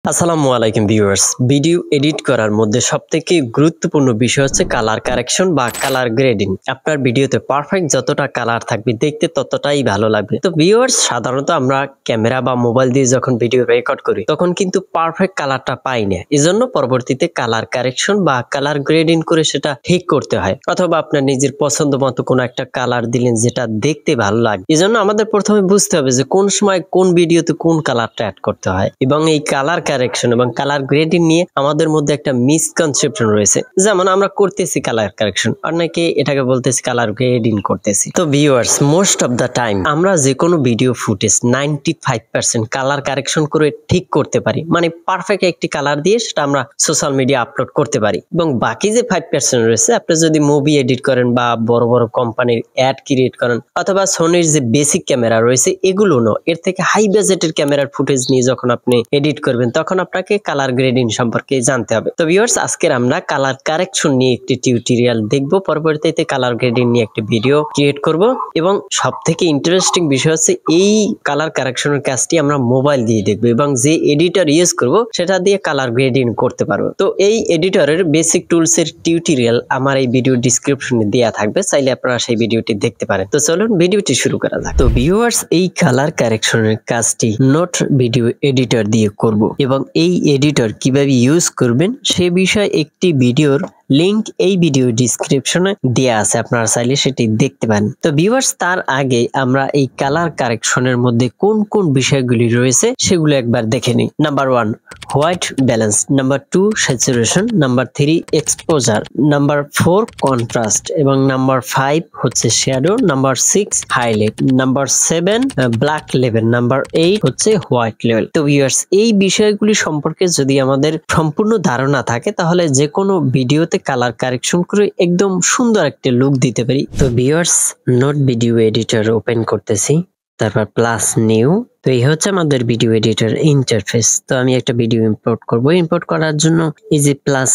আসসালামু আলাইকুম viewers. Video edit করার মধ্যে সবথেকে গুরুত্বপূর্ণ বিষয় হচ্ছে কালার কারেকশন বা কালার গ্রেডিং। আপনার ভিডিওতে পারফেক্ট যতটা কালার থাকবে দেখতে ততটাই ভালো লাগবে। তো ভিউয়ার্স, সাধারণত আমরা ক্যামেরা বা মোবাইল দিয়ে যখন ভিডিও রেকর্ড করি তখন কিন্তু পারফেক্ট কালারটা পাই না। এজন্য পরবর্তীতে কালার কারেকশন বা কালার গ্রেডিং করে সেটা ঠিক করতে হয়, অথবা আপনার নিজের পছন্দ মতো কোনো একটা কালার দিলেন যেটা দেখতে ভালো লাগে। এজন্য আমাদের প্রথমে বুঝতে হবে যে কোন সময় কোন ভিডিওতে কোন কালারটা অ্যাড করতে হয়, এবং এই কালার কারেকশন এবং কালার গ্রেডিং নিয়ে আমাদের মধ্যে একটা মিসকনসেপশন রয়েছে। যেমন আমরা করতেছি কালার কারেকশন, আর নাকি এটাকে বলতেছি কালার গ্রেডিং করতেছি। তো viewers, most of the time আমরা যে কোনো ভিডিও ফুটেজ 95% কালার কারেকশন করে ঠিক করতে পারি, মানে পারফেক্ট একটি কালার দিয়ে সেটা আমরা সোশ্যাল মিডিয়া আপলোড করতে পারি। এবং বাকি যে 5% রয়েছে, আপনি যদি মুভি এডিট করেন বা বড় বড় কোম্পানির অ্যাড ক্রিয়েট করেন, অথবা সোনির যে বেসিক ক্যামেরা রয়েছে এগুলো নয়, এর থেকে হাই বাজেটের ক্যামেরার ফুটেজ নিয়ে যখন আপনি এডিট করবেন তখন আপনাকে কালার গ্রেডিং সম্পর্কে জানতে হবে। তো ভিউয়ার্স, আজকের আমরা কালার কারেকশন নিয়ে একটি টিউটোরিয়াল দেখব, পরবর্তীতে কালার গ্রেডিং নিয়ে একটি ভিডিও ক্রিয়েট করব। এবং সবথেকে ইন্টারেস্টিং বিষয় হচ্ছে এই কালার কারেকশনের কাজটি আমরা মোবাইল দিয়ে দেখব, এবং যে এডিটর ইউজ করব সেটা দিয়ে কালার গ্রেডিং করতে পারবো। তো এই এডিটরের বেসিক টুলস এর টিউটোরিয়াল আমার এই ভিডিও ডেসক্রিপশনে দেওয়া থাকবে, চাইলে আপনারা সেই ভিডিওটি দেখতে পারেন। তো চলুন ভিডিওটি শুরু করা যাক। তো ভিউয়ার্স, এই কালার কারেকশনের কাজটি নোট ভিডিও এডিটর দিয়ে করব, এবং এই এডিটর কিভাবে ইউজ করবেন সে বিষয়ে একটি ভিডিওর লিংক এই ভিডিও ডেসক্রিপশনে দেয়া আছে, আপনারা চাইলে সেটি দেখতে পারেন। তো ভিউয়ার্স, তার আগে আমরা এই কালার কারেকশনের মধ্যে কোন কোন বিষয়গুলি রয়েছে সেগুলো একবার দেখে নিই। Number 1 white balance, number 2 saturation, number 3 exposure, number 4 contrast, এবং নাম্বার 5 হচ্ছে shadow, number 6 highlight, number 7 black level, number 8 হচ্ছে হোয়াইট লেভেল। তো ভিউয়ার্স, এই বিষয়গুলি সম্পর্কে যদি আমাদের সম্পূর্ণ ধারণা থাকে তাহলে যে কোনো ভিডিওতে কালার কারেকশন করে একদম সুন্দর একটা লুক দিতে পারি। তো viewers, note video editor open করতেছি, তারপর প্লাস নিউ। তো এই হচ্ছে আমাদের ভিডিও এডিটর ইন্টারফেস। তো আমি একটা ভিডিও ইম্পোর্ট করব। ইম্পোর্ট করার জন্য এই যে প্লাস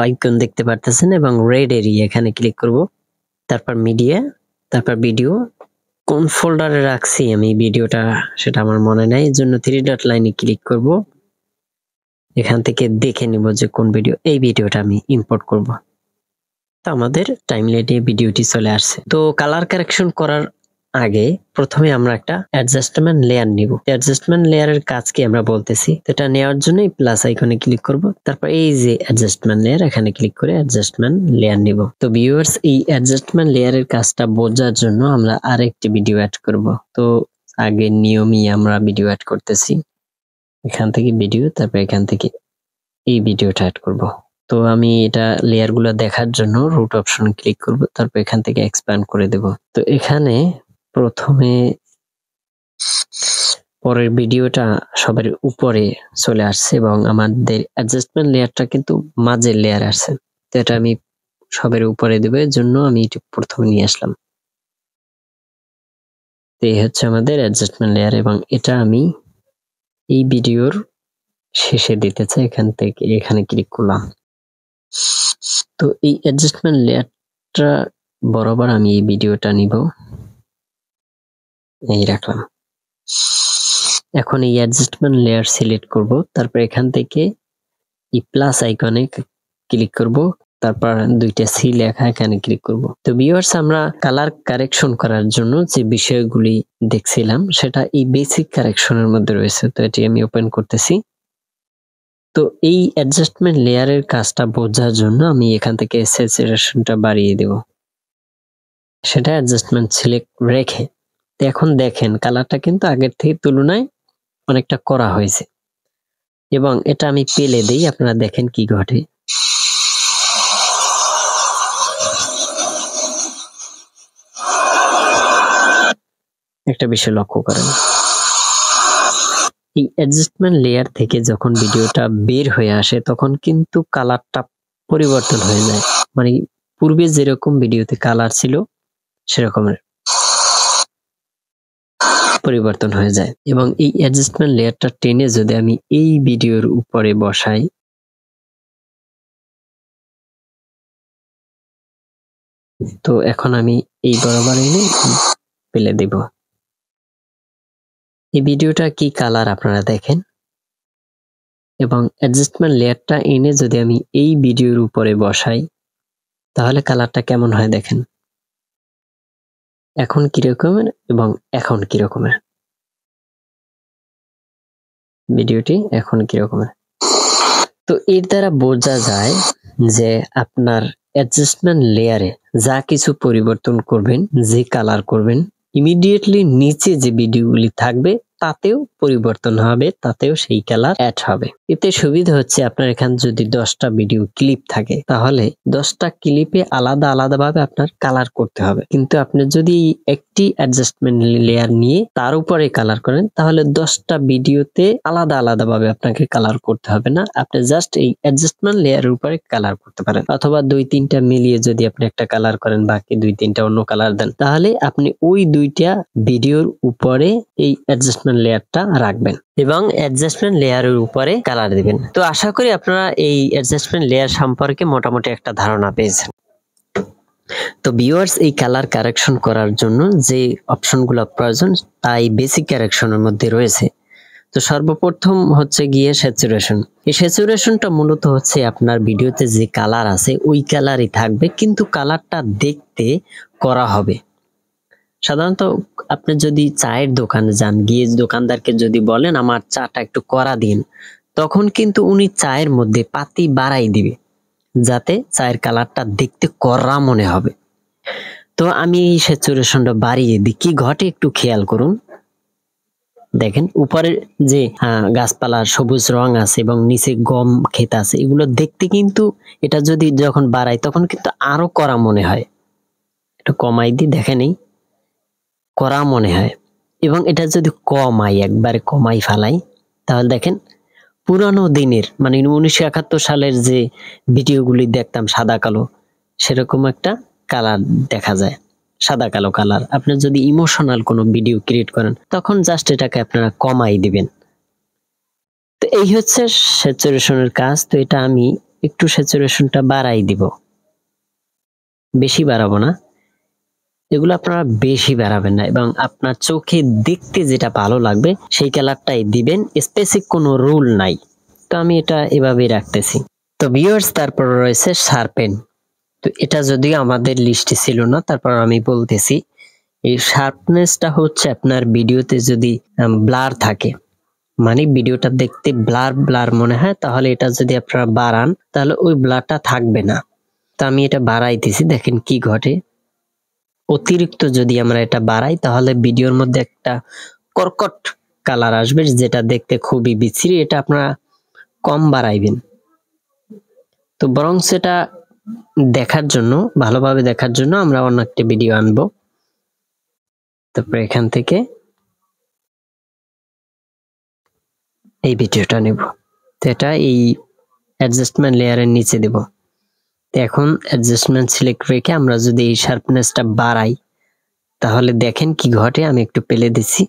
আইকন দেখতে পারতেছেন এবং রেড এরিয়া, এখানে ক্লিক করব। তারপর মিডিয়া, তারপর ভিডিও। কোন ফোল্ডারে রাখছি আমি ভিডিওটা সেটা আমার মনে নাই, এর জন্য 3 ডট লাইনে ক্লিক করব। এখান থেকে দেখে নিব যে কোন ভিডিও, এই ভিডিওটা আমি ইম্পোর্ট করব। তো আমাদের টাইমলাইনে ভিডিওটি চলে আসছে। তো কালার কারেকশন করার আগে প্রথমে আমরা একটা অ্যাডজাস্টমেন্ট লেয়ার নিব। অ্যাডজাস্টমেন্ট লেয়ারের কাজ কি আমরা বলতেছি। এটা নেওয়ার জন্য এই প্লাস আইকনে ক্লিক করব, তারপর এই যে অ্যাডজাস্টমেন্ট লেয়ার, এখানে ক্লিক করে অ্যাডজাস্টমেন্ট লেয়ার নিব। তো ভিউয়ার্স, এই অ্যাডজাস্টমেন্ট লেয়ারের কাজটা বোঝার জন্য আমরা আরেকটি ভিডিও অ্যাড করব। তো আগে নিয়মই আমরা ভিডিও অ্যাড করতেছি, এখান থেকে ভিডিও, তারপর এখান থেকে এই ভিডিওটা অ্যাড করব। তো আমি এটা লেয়ার গুলো দেখার জন্য রুট অপশন ক্লিক করব, তারপর এখান থেকে এক্সপ্যান্ড করে দেব। তো এখানে প্রথমে পরের ভিডিওটা সবার উপরে চলে আসছে, এবং আমাদের অ্যাডজাস্টমেন্ট লেয়ারটা কিন্তু মাঝের লেয়ার আসছে। তো এটা আমি সবার উপরে দেব, এর জন্য আমি এটা প্রথমে নিয়ে আসলাম। তো এই হচ্ছে আমাদের অ্যাডজাস্টমেন্ট লেয়ার, এবং এটা আমি এই ভিডিওর শেষে দিতে চাই। এখান থেকে এখানে ক্লিক করলাম। তো এই অ্যাডজাস্টমেন্ট লেয়ারটা বরাবর আমি এই ভিডিওটা নিব, এই রাখলাম। এখন এই অ্যাডজাস্টমেন্ট লেয়ার সিলেক্ট করব, তারপর এখান থেকে এই প্লাস আইকনে ক্লিক করব, তারপর দুইটা সি লেখা এখানে ক্লিক করব। তো ভিউয়ার্স, আমরা কালার কারেকশন করার জন্য যে বিষয়গুলি দেখছিলাম সেটা এই বেসিক কারেকশনের মধ্যে রয়েছে। তো এটি আমি ওপেন করতেছি। তো এই অ্যাডজাস্টমেন্ট লেয়ারের কাজটা বোঝার জন্য আমি এখান থেকে স্যাচুরেশনটা বাড়িয়ে দেব, সেটা অ্যাডজাস্টমেন্ট সিলেক্ট রেখে। এখন দেখেন কালারটা কিন্তু আগের থেকে তুলনায় অনেকটা করা হয়েছে, এবং এটা আমি পেলে দেই, আপনারা দেখেন কি ঘটে। একটা বিষয় লক্ষ্য করেন, এই অ্যাডজাস্টমেন্ট লেয়ার থেকে যখন ভিডিওটা বের হয়ে আসে তখন কিন্তু কালারটা পরিবর্তন হয়ে যায়, মানে পূর্বে যেরকম ভিডিওতে কালার ছিল সেরকমের পরিবর্তন হয়ে যায়। এবং এই অ্যাডজাস্টমেন্ট লেয়ারটা টেনে যদি আমি এই ভিডিওর উপরে বসাই, তো এখন আমি এই বরাবর এনে ফেলে দেব। এই ভিডিওটা কি কালার আপনারা দেখেন। এবং অ্যাডজাস্টমেন্ট লেয়ারটা এনে যদি আমি এই ভিডিওর উপরে বসাই তাহলে কালারটা কেমন হয় দেখেন। এখন কি রকমের এবং এখন কি রকমের, ভিডিওটি এখন কি রকমের। তো এর দ্বারা বোঝা যায় যে আপনার অ্যাডজাস্টমেন্ট লেয়ারে যা কিছু পরিবর্তন করবেন, যে কালার করবেন, ইমিডিয়েটলি নিচে যে ভিডিওগুলি থাকবে তাতেও পরিবর্তন হবে, তাতেও সেই কালার অ্যাড হবে। এতে সুবিধা হচ্ছে আপনার এখানে যদি 10টা ভিডিও ক্লিপ থাকে তাহলে 10টা ক্লিপে আলাদা আলাদা ভাবে আপনার কালার করতে হবে, কিন্তু আপনি যদি একটি অ্যাডজাস্টমেন্ট লেয়ার নিয়ে তার উপরে কালার করেন তাহলে 10টা ভিডিওতে আলাদা আলাদা ভাবে আপনাকে কালার করতে হবে না, আপনি জাস্ট এই অ্যাডজাস্টমেন্ট লেয়ারের উপরে কালার করতে পারেন। অথবা 2-3টা মিলিয়ে যদি আপনি একটা কালার করেন, বাকি 2-3টা অন্য কালার দেন, তাহলে আপনি ওই 2টা ভিডিওর উপরে এই অ্যাডজাস্টমেন্ট লেয়ারটা রাখবেন এবং অ্যাডজাস্টমেন্ট লেয়ারের উপরে কালার দিবেন। তো আশা করি আপনারা এই অ্যাডজাস্টমেন্ট লেয়ার সম্পর্কে মোটামুটি একটা ধারণা পেয়েছেন। তো ভিউয়ার্স, এই কালার কারেকশন করার জন্য যে অপশনগুলো প্রয়োজন তাই বেসিক কারেকশনের মধ্যে রয়েছে। তো সর্বপ্রথম হচ্ছে গিয়ে স্যাচুরেশন। এই স্যাচুরেশনটা মূলত হচ্ছে আপনার ভিডিওতে যে কালার আছে ওই কালারই থাকবে, কিন্তু কালারটা দেখতে করা হবে। সাধারণত আপনি যদি চায়ের দোকানে যান, গিয়ে দোকানদারকে যদি বলেন আমার চাটা একটু কড়া দিন, তখন কিন্তু উনি চায়ের মধ্যে পাতি বাড়াই দিবে যাতে চায়ের কালারটা দেখতে কড়া মনে হবে। তো আমি এই স্যাচুরেশনটা বাড়িয়ে দিই, কি ঘটে একটু খেয়াল করুন। দেখেন উপরে যে গাছপালার সবুজ রং আছে এবং নিচে গম ক্ষেত আছে, এগুলো দেখতে কিন্তু এটা যদি যখন বাড়াই তখন কিন্তু আরো কড়া মনে হয়। একটু কমাই দিই, দেখেন এই কড়া মনে হয়। এবং এটা যদি কমাই, একবারে কমাই ফেলাই, তাহলে দেখেন পুরানো দিনের মানে 1971 সালের যে ভিডিওগুলি দেখতাম সাদা কালো, সেরকম একটা কালার দেখা যায়, সাদা কালো কালার। আপনি যদি ইমোশনাল কোনো ভিডিও ক্রিয়েট করেন তখন জাস্ট এটাকে আপনারা কমাই দিবেন। তো এই হচ্ছে স্যাচুরেশনের কাজ। তো এটা আমি একটু স্যাচুরেশনটা বাড়াই দিব, বেশি বাড়াবো না। এগুলো আপনারা বেশি বাড়াবেন না এবং আপনার চোখে দেখতে যেটা ভালো লাগবে সেই কালারটাই দিবেন, স্পেসিফিক কোনো রুল নাই। তো আমি এটা এভাবেই রাখতেছি। তো ভিউয়ার্স, তারপর রয়েছে শার্পেন। তো এটা যদিও আমাদের লিস্টে ছিল না, তারপর আমি বলতেছি। এই শার্পনেসটা হচ্ছে আপনার ভিডিওতে যদি ব্লার থাকে, মানে ভিডিওটা দেখতে ব্লার ব্লার মনে হয়, তাহলে এটা যদি আপনারা বাড়ান তাহলে ওই ব্লারটা থাকবে না। তো আমি এটা বাড়াইতেছি, দেখেন কি ঘটে। অতিরিক্ত যদি আমরা এটা বাড়াই তাহলে ভিডিওর মধ্যে একটা কর্কট কালার আসবে যেটা দেখতে খুবই বিশ্রী। এটা আপনারা কম বাড়াইবেন। তো বরং সেটা দেখার জন্য, ভালোভাবে দেখার জন্য আমরা অন্য একটা ভিডিও আনবো। তারপর এখান থেকে এই ভিডিওটা নেব, তো এটা এই অ্যাডজাস্টমেন্ট লেয়ারের নিচে দেব। তো এখন অ্যাডজাস্টমেন্ট সিলেক্ট রেখে আমরা যদি এই শার্পনেসটা বাড়াই তাহলে দেখেন কি ঘটে। আমি একটু পেলে দিচ্ছি,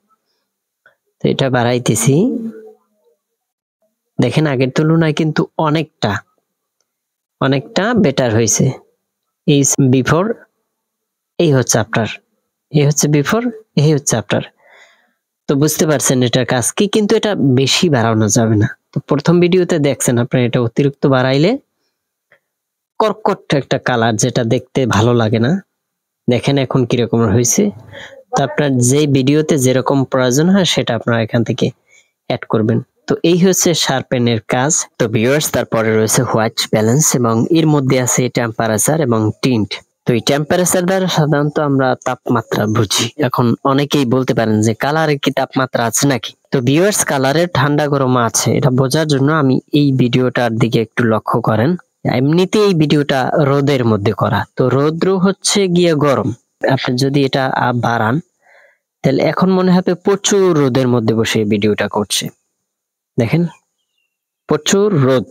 তো এটা বাড়াইতেছি। দেখেন আগের তুলনায় কিন্তু অনেকটা বেটার হয়েছে। এই বিফোর, এই হচ্ছে আফটার, এই হচ্ছে বিফোর, এই হচ্ছে আফটার। তো বুঝতে পারছেন এটার কাজ কি, কিন্তু এটা বেশি বাড়ানো যাবে না। তো প্রথম ভিডিওতে দেখছেন আপনারা এটা অতিরিক্ত বাড়াইলে কর্কট একটা কালার যেটা দেখতে ভালো লাগে না। দেখেন এখন কিরকম হয়েছে। তো আপনার যে ভিডিওতে যেরকম প্রয়োজন হয় সেটা আপনারা এখান থেকে অ্যাড করবেন। তো এই হচ্ছে শার্পেনের কাজ। তো ভিউয়ার্স, তারপরে রয়েছে হোয়াইট ব্যালেন্স এবং এর মধ্যে আছে টেম্পারেচার এবং টিন্ট। তো এই টেম্পারেচার দ্বারা সাধারণত আমরা তাপমাত্রা বুঝি। এখন অনেকেই বলতে পারেন যে কালারে কি তাপমাত্রা আছে নাকি। তো ভিউয়ার্স, কালারের ঠান্ডা গরম আছে এটা বোঝার জন্য আমি এই ভিডিওটার দিকে একটু লক্ষ্য করেন। এমনিতে এই ভিডিওটা রোদের মধ্যে করা, তো রৌদ্র হচ্ছে গিয়ে গরম। আপনি যদি এটা বাড়ান তাহলে এখন মনে হবে প্রচুর রোদের মধ্যে বসে ভিডিওটা করছে। দেখেন প্রচুর রোদ,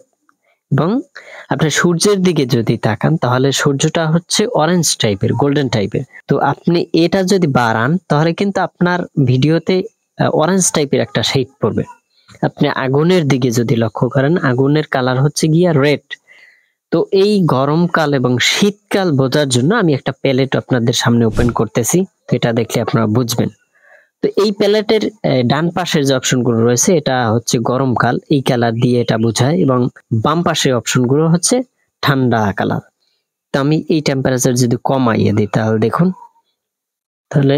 এবং আপনি সূর্যের দিকে যদি তাকান তাহলে সূর্যটা হচ্ছে অরেঞ্জ টাইপের, গোল্ডেন টাইপের। তো আপনি এটা যদি বাড়ান তাহলে কিন্তু আপনার ভিডিওতে অরেঞ্জ টাইপের একটা শেড পড়বে। আপনি আগুনের দিকে যদি লক্ষ্য করেন, আগুনের কালার হচ্ছে গিয়া রেড। তো এই গরমকাল এবং শীতকাল বোঝার জন্য আমি একটা প্যালেট আপনাদের সামনে ওপেন করতেছি, তো এটা দেখলে আপনারা বুঝবেন। তো এই প্যালেটের ডান পাশের যে অপশনগুলো রয়েছে এটা হচ্ছে গরমকাল, এই কালার দিয়ে এটা বোঝায়, এবং বাম পাশের অপশনগুলো হচ্ছে ঠান্ডা কালার। তো আমি এই টেম্পারেচার যদি কমাইয়ে দিই তাহলে দেখুন, তাহলে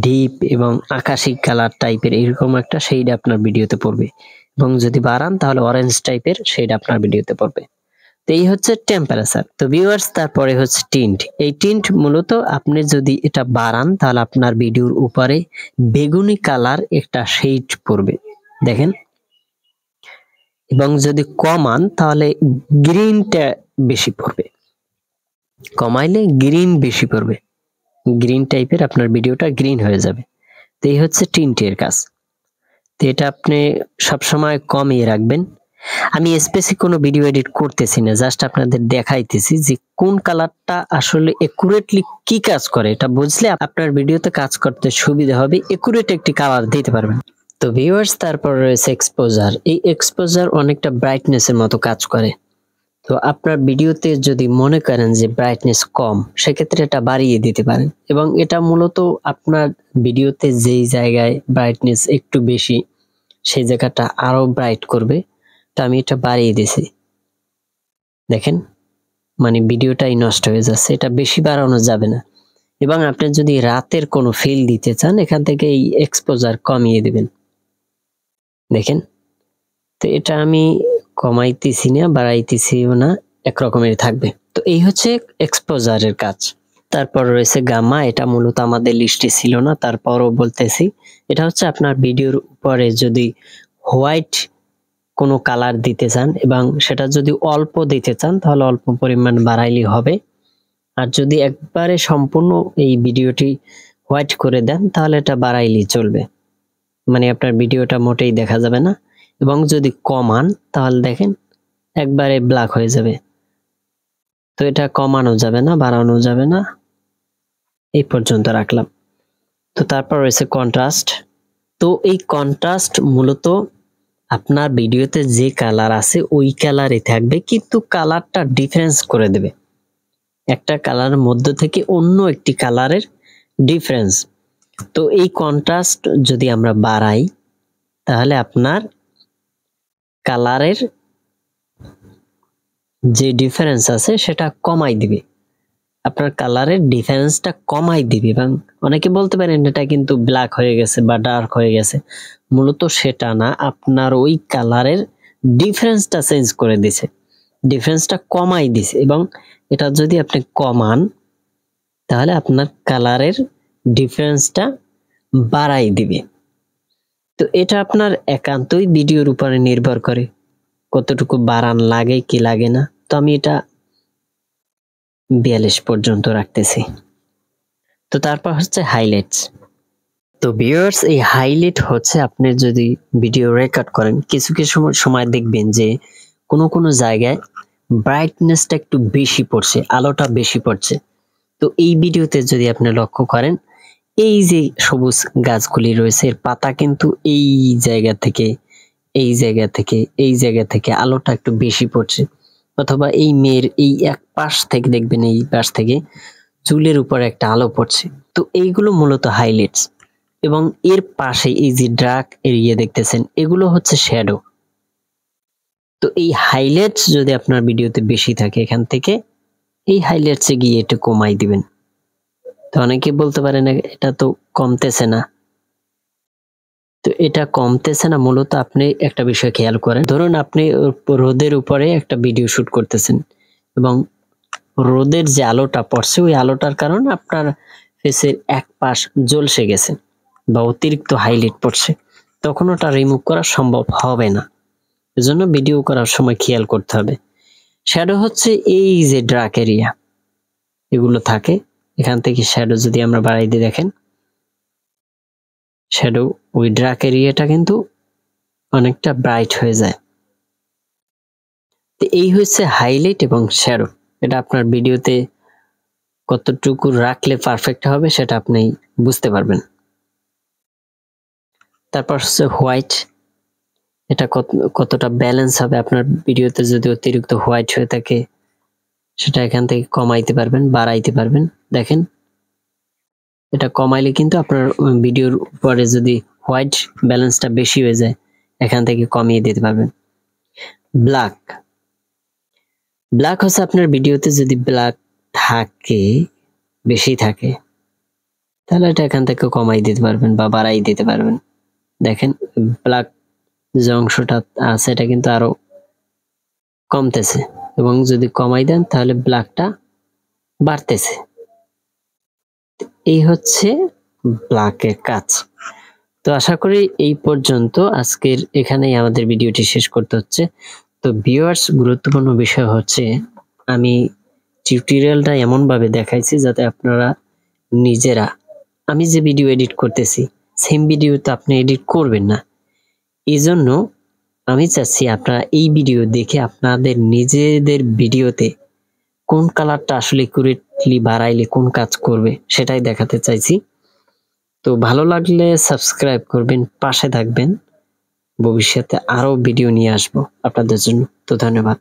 ডিপ এবং আকাশি কালার টাইপের এরকম একটা শেড আপনার ভিডিওতে পড়বে, এবং যদি বাড়ান তাহলে অরেঞ্জ টাইপের শেড আপনার ভিডিওতে পড়বে। তো এই হচ্ছে টেম্পারেচার। তো ভিউয়ার্স, তারপরে হচ্ছে টিন্ট। এই টিন্ট মূলত আপনি যদি এটা বাড়ান তাহলে আপনার ভিডিওর উপরে বেগুনি কালার একটা শেড পড়বে, দেখেন, এবং যদি কমান তাহলে গ্রিনটা বেশি পড়বে, কমাইলে গ্রিন বেশি পড়বে, গ্রিন টাইপের আপনার ভিডিওটা গ্রিন হয়ে যাবে। তো এই হচ্ছে টিন্টের কাজ। তো এটা আপনি সবসময় কমিয়ে রাখবেন। আমি স্পেসিফিক কোনো ভিডিও এডিট করতেছি না, জাস্ট আপনাদের দেখাইতেছি যে কোন কালারটা আসলে একুরেটলি কি কাজ করে। এটা বুঝলে আপনার ভিডিওতে কাজ করতে সুবিধা হবে, একুরেট একটি কালার দিতে পারবেন। তো ভিউয়ার্স, তারপর রয়েছে এক্সপোজার। এই এক্সপোজার অনেকটা ব্রাইটনেসের মতো কাজ করে। তো আপনার ভিডিওতে যদি মনে করেন যে ব্রাইটনেস কম, সেক্ষেত্রে এটা বাড়িয়ে দিতে পারেন, এবং এটা মূলত আপনার ভিডিওতে যেই জায়গায় ব্রাইটনেস একটু বেশি সেই জায়গাটা আরো ব্রাইট করবে। তো আমি এটা বাড়িয়ে দিয়েছি, দেখেন, মানে ভিডিওটাই নষ্ট হয়ে যাচ্ছে, এটা বেশি বাড়ানো যাবে না। এবং আপনি যদি রাতের কোনো ফিল দিতে চান, এখান থেকে এই এক্সপোজার কমিয়ে দিবেন, দেখেন। তো এটা আমি কমাইতেছি না, বাড়াইতেছিও না, একরকমেরই থাকবে। তো এই হচ্ছে এক্সপোজারের কাজ। তারপর রয়েছে গামা। এটা মূলত আমাদের লিস্টে ছিল না, তারপরও বলতেছি। এটা হচ্ছে আপনার ভিডিওর উপরে যদি হোয়াইট কোনো কালার দিতে চান এবং সেটা যদি অল্প দিতে চান তাহলে অল্প পরিমাণ বাড়াইলেই হবে। আর যদি একবারে সম্পূর্ণ এই ভিডিওটি হোয়াইট করে দেন তাহলে এটা বাড়াইলেই চলবে, মানে আপনার ভিডিওটা মোটেই দেখা যাবে না। এবং যদি কমান তাহলে দেখেন একবারে ব্ল্যাক হয়ে যাবে। তো এটা কমানো যাবে না, বাড়ানো যাবে না, এই পর্যন্ত রাখলাম। তো তারপর রয়েছে কন্ট্রাস্ট। তো এই কন্ট্রাস্ট মূলত আপনার ভিডিওতে যে কালার আছে ওই কালারই থাকবে, কিন্তু কালারটা ডিফারেন্স করে দেবে, একটা কালারের মধ্য থেকে অন্য একটি কালারের ডিফারেন্স। তো এই কন্ট্রাস্ট যদি আমরা বাড়াই তাহলে আপনার কালারের যে ডিফারেন্স আছে সেটা কমাই দিবে, আপনার কালারের ডিফারেন্সটা কমাই দিবে। এবং অনেকে বলতে পারেন এটা কিন্তু ব্ল্যাক হয়ে গেছে বা ডার্ক হয়ে গেছে, মূলত সেটা না, আপনার ওই কালারের ডিফারেন্সটা চেঞ্জ করে দিছে, ডিফারেন্সটা কমাই দিছে। এবং এটা যদি আপনি কমান তাহলে আপনার কালারের ডিফারেন্সটা বাড়াই দিবে। তো এটা আপনার একান্তই ভিডিওর উপরে নির্ভর করে কতটুকু বাড়ান লাগে কি লাগে না। তো আমি এটা 42 পর্যন্ত রাখতেছি। তো তারপর হচ্ছে হাইলাইটস। তো ভিউয়ার্স, এই হাইলাইট হচ্ছে আপনি যদি ভিডিও রেকর্ড করেন, কিছু কিছু সময় দেখবেন যে কোনো জায়গায় ব্রাইটনেসটা একটু বেশি পড়ছে, আলোটা বেশি পড়ছে। তো এই ভিডিওতে যদি আপনি লক্ষ্য করেন, এই যে সবুজ গাছগুলি রয়েছে এর পাতা কিন্তু এই জায়গা থেকে এই জায়গা থেকে এই জায়গা থেকে আলোটা একটু বেশি পড়ছে, অথবা এই মেয়ের এই এক পাশ থেকে দেখবেন এই পাশ থেকে চুলের উপরে একটা আলো পড়ছে। তো এইগুলো মূলত হাইলাইটস। এবং এর পাশে এই যে ডার্ক এরিয়া দেখতেছেন এগুলো হচ্ছে শ্যাডো। তো এই হাইলাইটস যদি আপনার ভিডিওতে বেশি থাকে, এখান থেকে এই হাইলাইটসে গিয়ে একটু কমাই দিবেন। তো অনেকে বলতে পারেন এটা তো কমতেছে না। তো এটা কমতেছে না, মূলত আপনি একটা বিষয় খেয়াল করেন, ধরুন আপনি রোদের উপরে একটা ভিডিও শুট করতেছেন এবং রোদের যে আলোটা পড়ছে ওই আলোটার কারণে আপনার ফেসের এক পাশ ঝলসে গেছে বা অতিরিক্ত হাইলাইট পড়ছে, তখন ওটা রিমুভ করা সম্ভব হবে না। এজন্য ভিডিও করার সময় খেয়াল করতে হবে। শ্যাডো হচ্ছে এই যে ডার্ক এরিয়া এগুলো থাকে, এখান থেকে শ্যাডো যদি আমরা বাড়াই দিয়ে দেখেন, শ্যাডো ওই ডার্ক এরিয়াটা কিন্তু অনেকটা ব্রাইট হয়ে যায়। তো এই হচ্ছে হাইলাইট এবং শ্যাডো। এটা আপনার ভিডিওতে কতটুকু রাখলে পারফেক্ট হবে সেটা আপনি বুঝতে পারবেন। তারপর হচ্ছে হোয়াইট। এটা কতটা ব্যালেন্স হবে আপনার ভিডিওতে, যদি অতিরিক্ত হোয়াইট হয়ে থাকে সেটা এখান থেকে কমাইতে পারবেন, বাড়াইতে পারবেন। দেখেন এটা কমাইলে কিন্তু আপনার ভিডিওর উপরে যদি হোয়াইট ব্যালেন্সটা বেশি হয়ে যায় এখান থেকে কমিয়ে দিতে পারবেন। ব্ল্যাক হচ্ছে আপনার ভিডিওতে যদি ব্ল্যাক থাকে, বেশি থাকে, তাহলে এটা এখান থেকে কমাই দিতে পারবেন বা বাড়াই দিতে পারবেন। দেখেন ব্ল্যাক যে অংশটা আছে এটা কিন্তু আরো কমতেছে, এবং যদি কমাই দেন তাহলে ব্ল্যাকটা বাড়তেছে। এই হচ্ছে ব্ল্যাকের কাজ। তো আশা করি এই পর্যন্ত, আজকের এখানেই আমাদের ভিডিওটি শেষ করতে হচ্ছে। তো ভিউয়ার্স, গুরুত্বপূর্ণ বিষয় হচ্ছে আমি টিউটোরিয়ালটা এমনভাবে দেখাইছি যাতে আপনারা নিজেরা, আমি যে ভিডিও এডিট করতেছি সেম ভিডিও তো আপনি এডিট করবেন না। এই জন্য আমি চাচ্ছি আপনারা এই ভিডিও দেখে আপনাদের নিজেদের ভিডিওতে কোন কালারটা আসলে একুরেটলি বাড়াইলে কোন কাজ করবে সেটাই দেখাতে চাইছি। তো ভালো লাগলে সাবস্ক্রাইব করবেন, পাশে থাকবেন, ভবিষ্যতে আরো ভিডিও নিয়ে আসবো আপনাদের জন্য। তো ধন্যবাদ।